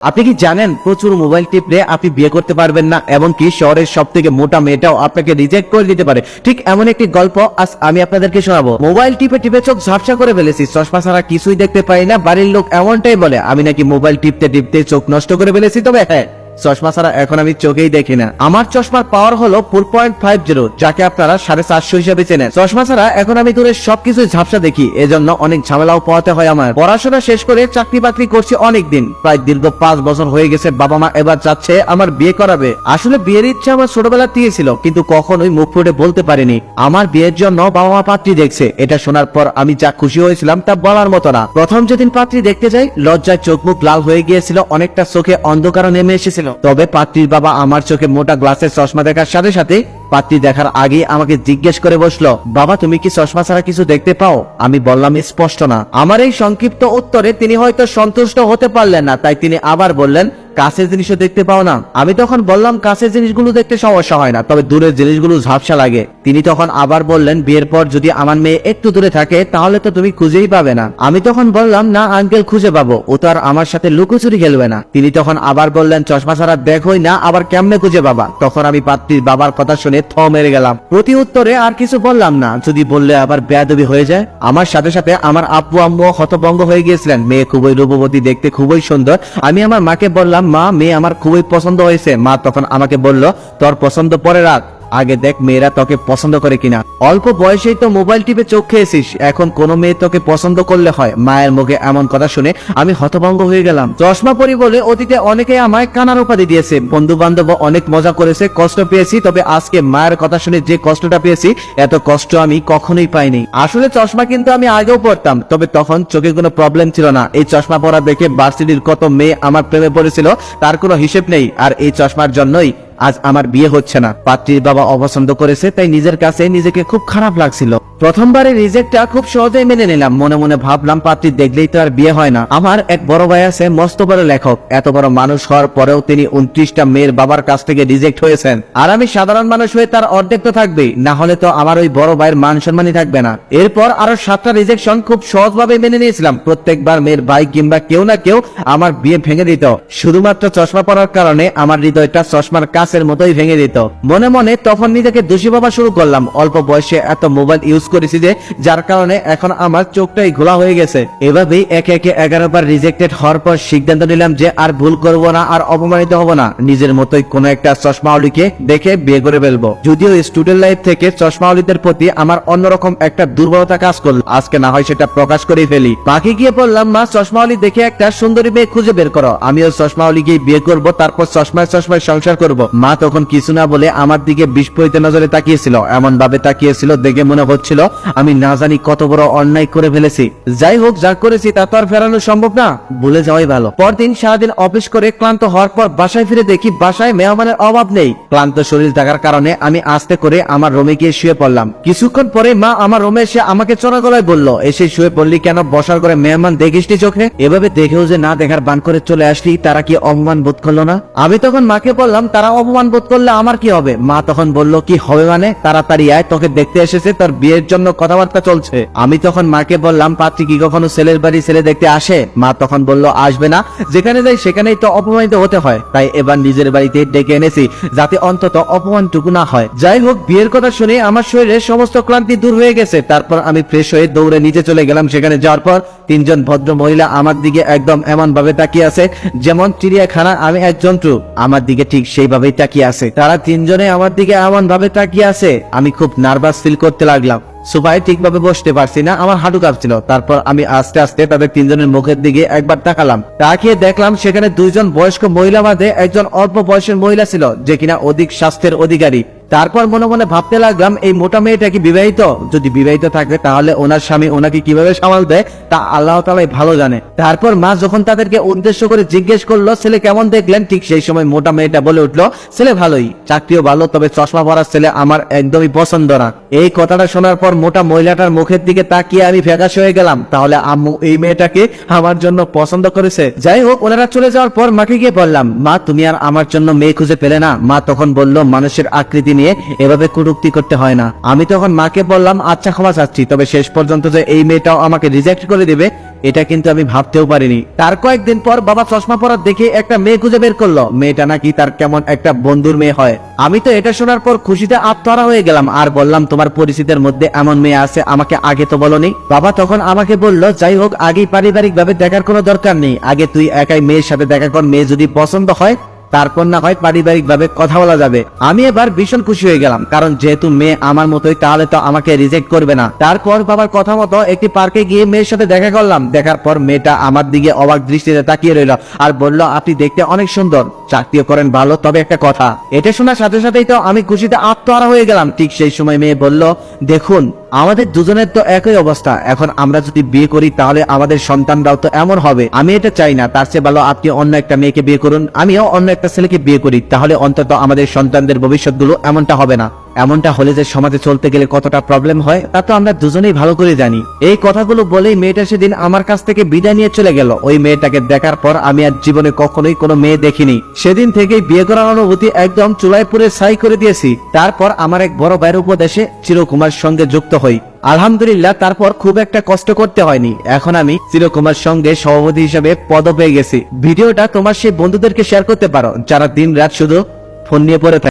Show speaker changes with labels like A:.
A: আপনি কি জানেন প্রচুর মোবাইল টিপলে আপনি বিয়ে করতে পারবেন না, এমনকি শহরের সব থেকে মোটা মেয়েটাও আপনাকে রিজেক্ট করে দিতে পারে। ঠিক এমন একটি গল্প আজ আমি আপনাদেরকে শোনাবো। মোবাইল টিপে টিপে চোখ ঝাপসা করে ফেলেছি, চশমা ছাড়া কিছুই দেখতে পাই না। বাড়ির লোক এমনটাই বলে আমি নাকি মোবাইল টিপতে টিপতে চোখ নষ্ট করে ফেলেছি। তবে হ্যাঁ, চশমা ছাড়া এখন আমি চোখেই দেখি না। আমার চশমার পাওয়ার হলো 4.50, যাকে আপনারা 450 হিসেবে চেনেন। চশমা ছাড়া এখন আমি দূরের সবকিছু ঝাপসা দেখি, এজন্য অনেক ঝামেলাও পোহাতে হয় আমার। পড়াশোনা শেষ করে চাকরি বাকরি করছি অনেক দিন, প্রায় দীর্ঘ 5 বছর হয়ে গেছে। বাবা মা এবার চাচ্ছে আমার বিয়ে করাবে। আসলে বিয়ের ইচ্ছা আমার ছোটবেলা থেকে ছিল, কিন্তু কখনোই মুখ ফুটে বলতে পারিনি। আমার বিয়ের জন্য বাবা মা পাত্রী দেখছে। এটা শোনার পর আমি যা খুশি হয়েছিলাম তা বলার মতো না। প্রথম যেদিন পাত্রী দেখতে যাই, লজ্জায় চোখ মুখ লাল হয়ে গিয়েছিল, অনেকটা চোখে অন্ধকার নেমে এসেছিল। তবে পাত্রীর বাবা আমার চোখে মোটা গ্লাসের চশমা দেখার সাথে সাথে পাত্রী দেখার আগে আমাকে জিজ্ঞেস করে বসলো, বাবা তুমি কি চশমা ছাড়া কিছু দেখতে পাও? আমি বললাম স্পষ্ট না। আমার এই সংক্ষিপ্ত উত্তরে তিনি হয়তো সন্তুষ্ট হতে পারলেন না, তাই তিনি আবার বললেন, কাছের জিনিসও দেখতে পাও না? আমি তখন বললাম, কাছের জিনিসগুলো দেখতে সমস্যা হয় না, তবে দূরের জিনিসগুলো ঝাপসা লাগে। তিনি তখন আবার বললেন, বিয়ের পর যদি আমার মেয়ে একটু দূরে থাকে তাহলে তো তুমি খুঁজেই পাবে না। আমি তখন বললাম, না আঙ্কেল, খুঁজে পাবো, ও তো আর আমার সাথে লুকোচুরি খেলবে না। তিনি তখন আবার বললেন, চশমা ছাড়া দেখোই না, আবার কেমনে খুঁজে পাবা? তখন আমি পাত্রীর বাবার কথা শুনে থ মেরে গেলাম। প্রতি উত্তরে আর কিছু বললাম না, যদি বললে আবার বেয়াদবি হয়ে যায়। আমার সাথে সাথে আমার আব্বু আম্মু হতভম্ব হয়ে গিয়েছিলেন। মেয়ে খুবই রূপবতী, দেখতে খুবই সুন্দর। আমি আমার মাকে বললাম, মা মেয়ে আমার খুবই পছন্দ হয়েছে। মা তখন আমাকে বলল, তোর পছন্দ পরে রাখ, আগে দেখ মেয়েরা তোকে পছন্দ করে কিনা। অল্প বয়সেই তো মোবাইল টিপে চোখ খেয়েছিস, এখন কোন মেয়ে তোকে পছন্দ করলে হয়? মায়ের মুখে এমন কথা শুনে আমি হতভম্ব হয়ে গেলাম। চশমা পরি বলে অতীতে অনেকেই আমায় কানার উপাধি দিয়েছে, বন্ধু বান্ধব অনেক মজা করেছে, কষ্ট পেয়েছি। তবে আজকে মায়ের কথা শুনে যে কষ্টটা পেয়েছি, এত কষ্ট আমি কখনোই পাইনি। আসলে চশমা কিন্তু আমি আগেও পড়তাম, তবে তখন চোখে কোনো প্রবলেম ছিল না। এই চশমা পরা দেখে ভার্সিটির কত মেয়ে আমার প্রেমে পড়েছিল, তার কোনো হিসেব নেই। আর এই চশমার জন্যই আজ আমার বিয়ে হচ্ছে না। পাত্রীর বাবা অপছন্দ করেছে, তাই নিজের কাছে নিজেকে খুব খারাপ লাগছিল। প্রথমবারে রিজেক্টটা খুব সহজেই মেনে নিলাম। মনে মনে ভাবলাম, পাত্রী দেখলেই তো আর বিয়ে হয় না। আমার এক বড় ভাই আছে, মস্ত বড় লেখক। এত বড় মানুষ হওয়ার পরেও তিনি 29টা মেয়ের বাবার কাছ থেকে রিজেক্ট হয়েছেন। আর আমি সাধারণ মানুষ হয়ে তার অর্ধেক তো থাকবেই, না হলে তো আমার ওই বড় ভাইয়ের মান সম্মানই থাকবে না। এরপর আরো 7টা রিজেকশন খুব সহজভাবে মেনে নিয়েছিলাম। প্রত্যেকবার মেয়ের ভাই কিংবা কেউ না কেউ আমার বিয়ে ভেঙে দিত। শুধুমাত্র চশমা পরার কারণে আমার হৃদয়টা চশমার কাছের মতোই ভেঙে দিত। মনে মনে তখন নিজেকে দোষী ভাবা শুরু করলাম। অল্প বয়সে এত মোবাইল ইউজ করেছি যে, যার কারণে এখন আমার চোখটাই ঘোলা হয়ে গেছে। এভাবেই একে একে 11 বার রিজেক্টেড হওয়ার পর সিদ্ধান্ত নিলাম যে আর ভুল করব না, আর অপমানিত হব না। নিজের মতোই কোনো একটা চশমাওয়ালিকে দেখে বিয়ে করে ফেলবো। যদিও স্টুডেন্ট লাইফ থেকে চশমাওয়ালিদের প্রতি আমার অন্যরকম একটা দুর্বলতা কাজ করলো, আজকে না হয় সেটা প্রকাশ করে ফেলি। বাকি গিয়ে বললাম, মা চশমাওয়ালি দেখে একটা সুন্দরী মেয়ে খুঁজে বের করো, আমিও চশমাওয়ালি গিয়ে বিয়ে করবো, তারপর চশমায় চশমায় সংসার করব। মা তখন কিছু না বলে আমার দিকে বিস্ফোরিত নজরে তাকিয়েছিল। এমন ভাবে তাকিয়েছিল দেখে মনে হচ্ছিল আমি না জানি কত বড় অন্যায় করে ফেলেছি। যাই হোক, যা করেছি তা তো আর ফেরানো সম্ভব না, ভুলে যাওয়াই ভালো। পরদিন সারাদিন অফিস করে ক্লান্ত হওয়ার পর বাসায় ফিরে দেখি বাসায় মেহমানের অভাব নেই। ক্লান্ত শরীর থাকার কারণে আমি আস্তে করে আমার রুমে গিয়ে শুয়ে পড়লাম। কিছুক্ষণ পরে মা আমার রুমে এসে আমাকে চড়া গলায় বলল, এসে শুয়ে পড়লি কেন? বসার করে মেহমান দেখিসনি চোখে? এভাবে দেখেও যে না দেখার বান করে চলে আসলি, তারা কি অপমান বোধ করলো না? আমি তখন মাকে বললাম, তারা অপমান বোধ করলে আমার কি হবে? মা তখন বলল, কি হবে মানে? তাড়াতাড়ি আয়, তোকে দেখতে এসেছে, তোর বিয়ের জন্য কথাবার্তা চলছে। আমি তখন মাকে বললাম, পাত্রী কি কখনো ছেলের বাড়ি ছেলে দেখতে আসে? মা তখন বলল, আসবে না, যেখানে যাই সেখানেই তো অপমানিত হতে হয়, তাই এবার নিজের বাড়িতে ডেকে এনেছি, যাতে অন্তত অপমানটুকু না হয়। যাই হোক, বিয়ের কথা শুনে আমার শরীরে সমস্ত ক্লান্তি দূর হয়ে গেছে। তারপর আমি ফ্রেশ হয়ে দৌড়ে নিচে চলে গেলাম। সেখানে যাওয়ার পর 3জন ভদ্র মহিলা আমার দিকে একদম এমন ভাবে তাকিয়ে আছে যেমন চিড়িয়াখানা আমি এক জন্তু, আমার দিকে ঠিক সেইভাবেই তাকিয়ে আছে। তারা 3জনে আমার দিকে এমন ভাবে তাকিয়ে আছে, আমি খুব নার্ভাস ফিল করতে লাগলাম। সোফায় ঠিকভাবে বসতে পারছি না, আমার হাঁটু কাঁপছিল। তারপর আমি আস্তে আস্তে তাদের 3জনের মুখের দিকে একবার তাকালাম। তাকিয়ে দেখলাম সেখানে 2জন বয়স্ক মহিলা বাদে একজন অল্প বয়সের মহিলা ছিল, যে কিনা অধিক স্বাস্থ্যের অধিকারী। তারপর মনে মনে ভাবতে লাগলাম, এই মোটা মেয়েটা কি বিবাহিত? যদি বিবাহিত থাকে তাহলে ওনার স্বামী ওনাকে কিভাবে সামাল দেয় তা আল্লাহ তাআলাই ভালো জানে। তারপর মা যখন তাদেরকে উদ্দেশ্য করে জিজ্ঞেস করলো, ছেলে কেমন দেখলেন? ঠিক সেই সময় মোটা মেয়েটা বলে উঠলো, ছেলে ভালোই, চাকরিও ভালো, তবে চশমা পরা ছেলে আমার একদমই পছন্দ না। এই কথাটা শোনার পর মোটা মহিলাটার মুখের দিকে তাকিয়ে আমি ফ্যাকাশ হয়ে গেলাম। তাহলে আম্মু এই মেয়েটাকে আমার জন্য পছন্দ করেছে। যাই হোক, ওনারা চলে যাওয়ার পর মাকে গিয়ে বললাম, মা তুমি আর আমার জন্য মেয়ে খুঁজে পেলে না? মা তখন বলল, মানুষের আকৃতি নিয়ে এভাবে কটূক্তি করতে হয় না। আমি তখন মাকে বললাম, আচ্ছা ক্ষমা চাচ্ছি, তবে শেষ পর্যন্ত যে এই মেয়েটাও আমাকে রিজেক্ট করে দিবে এটা কিন্তু আমি ভাবতেও পারিনি। তার কয়েকদিন পর বাবা চশমা পরা দেখে একটা মেয়ে খুঁজে বের করলো, মেয়েটা নাকি তার কেমন একটা বন্ধুর মেয়ে হয়। আমি তো এটা শোনার পর খুশিতে আত্মহারা হয়ে গেলাম আর বললাম, তোমার পরিচিতের মধ্যে এমন মেয়ে আছে, আমাকে আগে তো বলনি। বাবা তখন আমাকে বলল, যাই হোক আগেই পারিবারিক ভাবে দেখার কোনো দরকার নেই, আগে তুই একাই মেয়ের সাথে দেখা কর, মেয়ে যদি পছন্দ হয় তারপর না হয় পারিবারিক ভাবে কথা বলা যাবে। আমি এবার ভীষণ খুশি হয়ে গেলাম, কারণ যেহেতু মেয়ে আমার মতোই তাহলে তো আমাকে রিজেক্ট করবে না। তারপর বাবার কথা মতো একটি পার্কে গিয়ে মেয়ের সাথে দেখা করলাম। দেখার পর মেয়েটা আমার দিকে অবাক দৃষ্টিতে তাকিয়ে রইল আর বলল, আপনি দেখতে অনেক সুন্দর, চাকরিও করেন ভালো, তবে একটা কথা। এটা শোনার সাথে সাথেই তো আমি খুশিতে আত্মহারা হয়ে গেলাম। ঠিক সেই সময় মেয়ে বলল, দেখুন আমাদের দুজনের তো একই অবস্থা, এখন আমরা যদি বিয়ে করি তাহলে আমাদের সন্তানরাও তো এমন হবে, আমি এটা চাই না। তার চেয়ে ভালো আপনি অন্য একটা মেয়েকে বিয়ে করুন, আমিও অন্য একটা ছেলেকে বিয়ে করি, তাহলে অন্তত আমাদের সন্তানদের ভবিষ্যৎগুলো এমনটা হবে না। এমনটা হলে যে সমাজে চলতে গেলে কতটা প্রবলেম হয় তা তো আমরা দুজনেই ভালো করে জানি। এই কথাগুলো বলেই মেয়েটা সেদিন আমার কাছ থেকে বিদায় নিয়ে চলে গেল। ওই মেয়েটাকে দেখার পর আমি আর জীবনে কখনোই কোনো মেয়ে দেখিনি। সেদিন থেকেই বিয়ে করার অনুভূতি একদম চুলায় পুড়ে ছাই করে দিয়েছি। তারপর আমার এক বড় ভাইয়ের উপদেশে চিরকুমার সঙ্গে যুক্ত হই। আলহামদুলিল্লাহ, তারপর খুব একটা কষ্ট করতে হয়নি। এখন আমি চিরকুমার সঙ্গে সভাপতি হিসেবে পদ পেয়ে গেছি। ভিডিওটা তোমার সেই বন্ধুদেরকে শেয়ার করতে পারো যারা দিন রাত শুধু ফোন নিয়ে পড়ে থাকে।